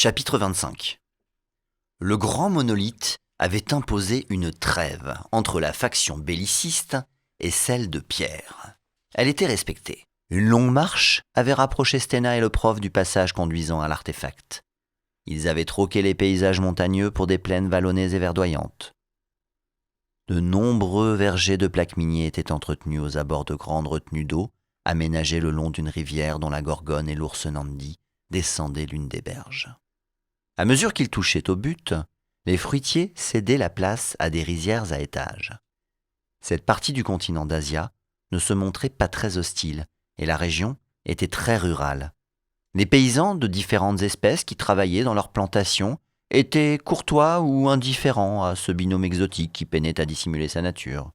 Chapitre 25. Le grand monolithe avait imposé une trêve entre la faction belliciste et celle de Pierre. Elle était respectée. Une longue marche avait rapproché Stena et le prof du passage conduisant à l'artefact. Ils avaient troqué les paysages montagneux pour des plaines vallonnées et verdoyantes. De nombreux vergers de plaques miniers étaient entretenus aux abords de grandes retenues d'eau, aménagées le long d'une rivière dont la Gorgone et l'ours Nandi descendaient l'une des berges. À mesure qu'ils touchaient au but, les fruitiers cédaient la place à des rizières à étages. Cette partie du continent d'Asia ne se montrait pas très hostile et la région était très rurale. Les paysans de différentes espèces qui travaillaient dans leurs plantations étaient courtois ou indifférents à ce binôme exotique qui peinait à dissimuler sa nature.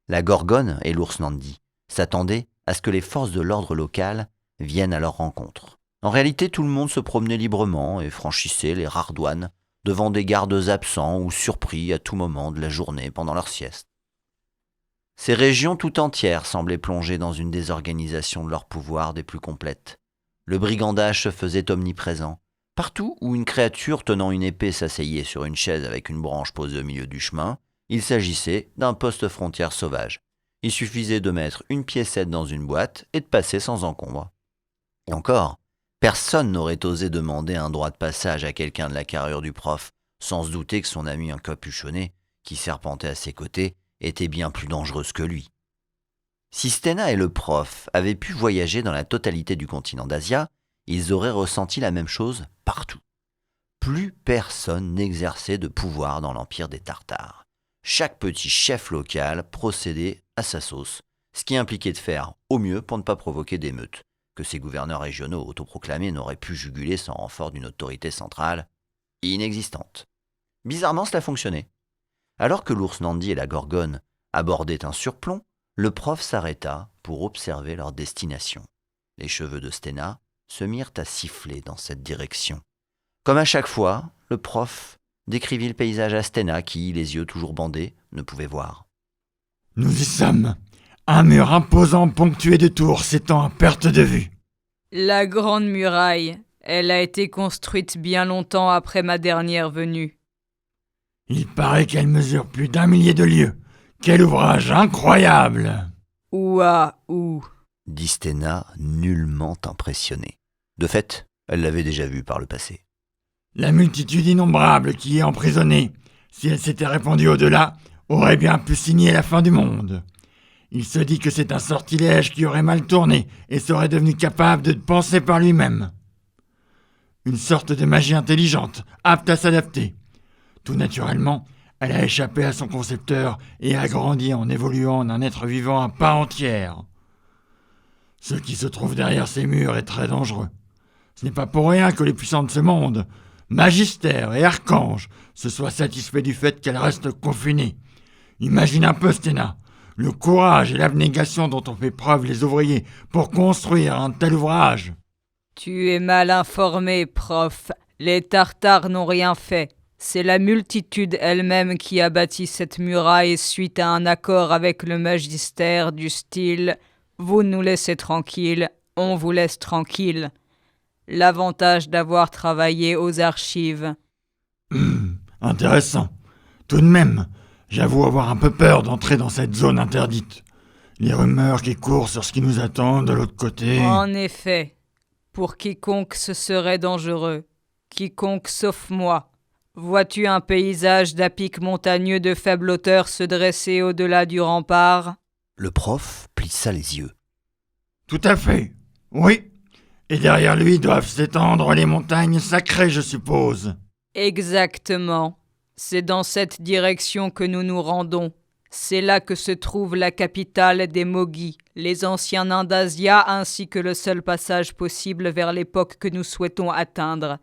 La Gorgone et l'ours Nandi s'attendaient à ce que les forces de l'ordre local viennent à leur rencontre. En réalité, tout le monde se promenait librement et franchissait les rares douanes devant des gardes absents ou surpris à tout moment de la journée pendant leur sieste. Ces régions tout entières semblaient plongées dans une désorganisation de leur pouvoir des plus complètes. Le brigandage se faisait omniprésent. Partout où une créature tenant une épée s'asseyait sur une chaise avec une branche posée au milieu du chemin, il s'agissait d'un poste frontière sauvage. Il suffisait de mettre une piécette dans une boîte et de passer sans encombre. Et encore, personne n'aurait osé demander un droit de passage à quelqu'un de la carrure du prof, sans se douter que son ami encapuchonné, qui serpentait à ses côtés, était bien plus dangereuse que lui. Si Stena et le prof avaient pu voyager dans la totalité du continent d'Asia, ils auraient ressenti la même chose partout. Plus personne n'exerçait de pouvoir dans l'empire des Tartares. Chaque petit chef local procédait à sa sauce, ce qui impliquait de faire au mieux pour ne pas provoquer d'émeutes, que ces gouverneurs régionaux autoproclamés n'auraient pu juguler sans renfort d'une autorité centrale inexistante. Bizarrement, cela fonctionnait. Alors que l'ours Nandi et la Gorgone abordaient un surplomb, le prof s'arrêta pour observer leur destination. Les cheveux de Stena se mirent à siffler dans cette direction. Comme à chaque fois, le prof décrivit le paysage à Stena qui, les yeux toujours bandés, ne pouvait voir. « Nous y sommes. Un mur imposant ponctué de tours s'étend à perte de vue. » La grande muraille, elle a été construite bien longtemps après ma dernière venue. « Il paraît qu'elle mesure plus d'1 millier de lieues. Quel ouvrage incroyable !» « Ouah-ouh !» dit Stena, nullement impressionnée. De fait, elle l'avait déjà vu par le passé. « La multitude innombrable qui y est emprisonnée, si elle s'était répandue au-delà, aurait bien pu signer la fin du monde. Il se dit que c'est un sortilège qui aurait mal tourné et serait devenu capable de penser par lui-même. Une sorte de magie intelligente, apte à s'adapter. Tout naturellement, elle a échappé à son concepteur et a grandi en évoluant en un être vivant à part entière. Ce qui se trouve derrière ces murs est très dangereux. Ce n'est pas pour rien que les puissants de ce monde, magistères et archanges, se soient satisfaits du fait qu'elle reste confinée. Imagine un peu, Stena, le courage et l'abnégation dont ont fait preuve les ouvriers pour construire un tel ouvrage. Tu es mal informé, prof. Les Tartares n'ont rien fait. C'est la multitude elle-même qui a bâti cette muraille suite à un accord avec le magistère du style « Vous nous laissez tranquilles, on vous laisse tranquille ». L'avantage d'avoir travaillé aux archives. Intéressant. Tout de même, j'avoue avoir un peu peur d'entrer dans cette zone interdite. Les rumeurs qui courent sur ce qui nous attend de l'autre côté... En effet, pour quiconque ce serait dangereux. Quiconque sauf moi. Vois-tu un paysage d'à pic montagneux de faible hauteur se dresser au-delà du rempart ? Le prof plissa les yeux. Tout à fait, oui. Et derrière lui doivent s'étendre les montagnes sacrées, je suppose. Exactement. C'est dans cette direction que nous nous rendons. C'est là que se trouve la capitale des Mogis, les anciens nains d'Asia ainsi que le seul passage possible vers l'époque que nous souhaitons atteindre.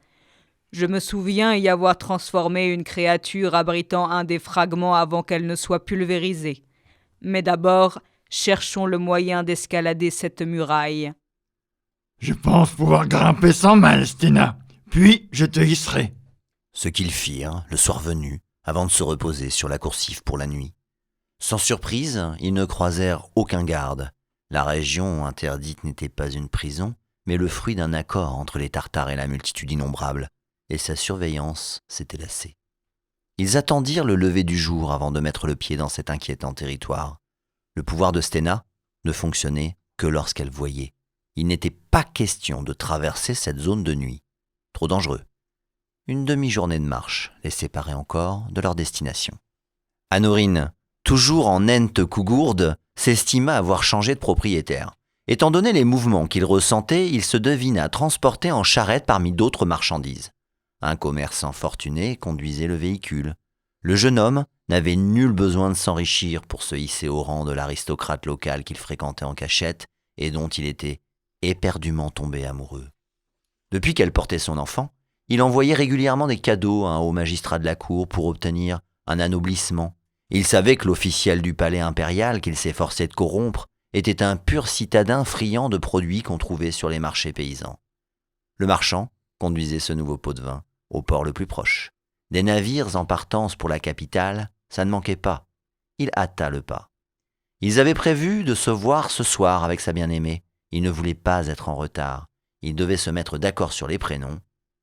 Je me souviens y avoir transformé une créature abritant un des fragments avant qu'elle ne soit pulvérisée. Mais d'abord, cherchons le moyen d'escalader cette muraille. Je pense pouvoir grimper sans mal, Stena. Puis je te hisserai. Ce qu'ils firent, le soir venu, avant de se reposer sur la coursive pour la nuit. Sans surprise, ils ne croisèrent aucun garde. La région interdite n'était pas une prison, mais le fruit d'un accord entre les Tartares et la multitude innombrable, et sa surveillance s'était lassée. Ils attendirent le lever du jour avant de mettre le pied dans cet inquiétant territoire. Le pouvoir de Stena ne fonctionnait que lorsqu'elle voyait. Il n'était pas question de traverser cette zone de nuit. Trop dangereux. Une demi-journée de marche les séparait encore de leur destination. Annorin, toujours en Ent Cougourde, s'estima avoir changé de propriétaire. Étant donné les mouvements qu'il ressentait, il se devina transporté en charrette parmi d'autres marchandises. Un commerçant fortuné conduisait le véhicule. Le jeune homme n'avait nul besoin de s'enrichir pour se hisser au rang de l'aristocrate local qu'il fréquentait en cachette et dont il était éperdument tombé amoureux. Depuis qu'elle portait son enfant, il envoyait régulièrement des cadeaux à un haut magistrat de la cour pour obtenir un anoblissement. Il savait que l'officiel du palais impérial qu'il s'efforçait de corrompre était un pur citadin friand de produits qu'on trouvait sur les marchés paysans. Le marchand conduisait ce nouveau pot de vin au port le plus proche. Des navires en partance pour la capitale, ça ne manquait pas. Il hâta le pas. Ils avaient prévu de se voir ce soir avec sa bien-aimée. Il ne voulait pas être en retard. Il devait se mettre d'accord sur les prénoms.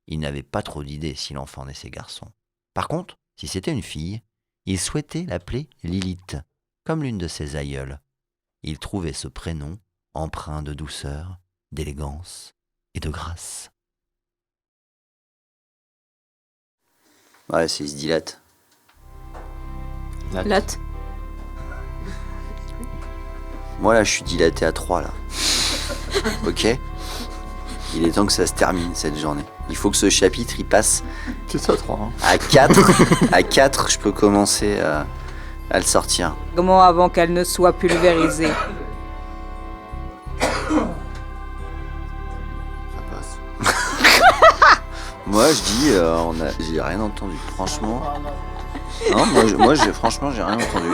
Il n'avait pas trop d'idées si l'enfant naissait garçon. Par contre, si c'était une fille, il souhaitait l'appeler Lilith, comme l'une de ses aïeules. Il trouvait ce prénom empreint de douceur, d'élégance et de grâce. Ouais, il se dilate. Latte. Moi là, je suis dilaté à 3 là. Ok ? Il est temps que ça se termine cette journée. Il faut que ce chapitre il passe C'est ça, 3. Hein. à 4. À 4, je peux commencer à le sortir. Comment avant qu'elle ne soit pulvérisée. Ça passe. Moi je dis, j'ai rien entendu. Franchement. Non, franchement, j'ai rien entendu.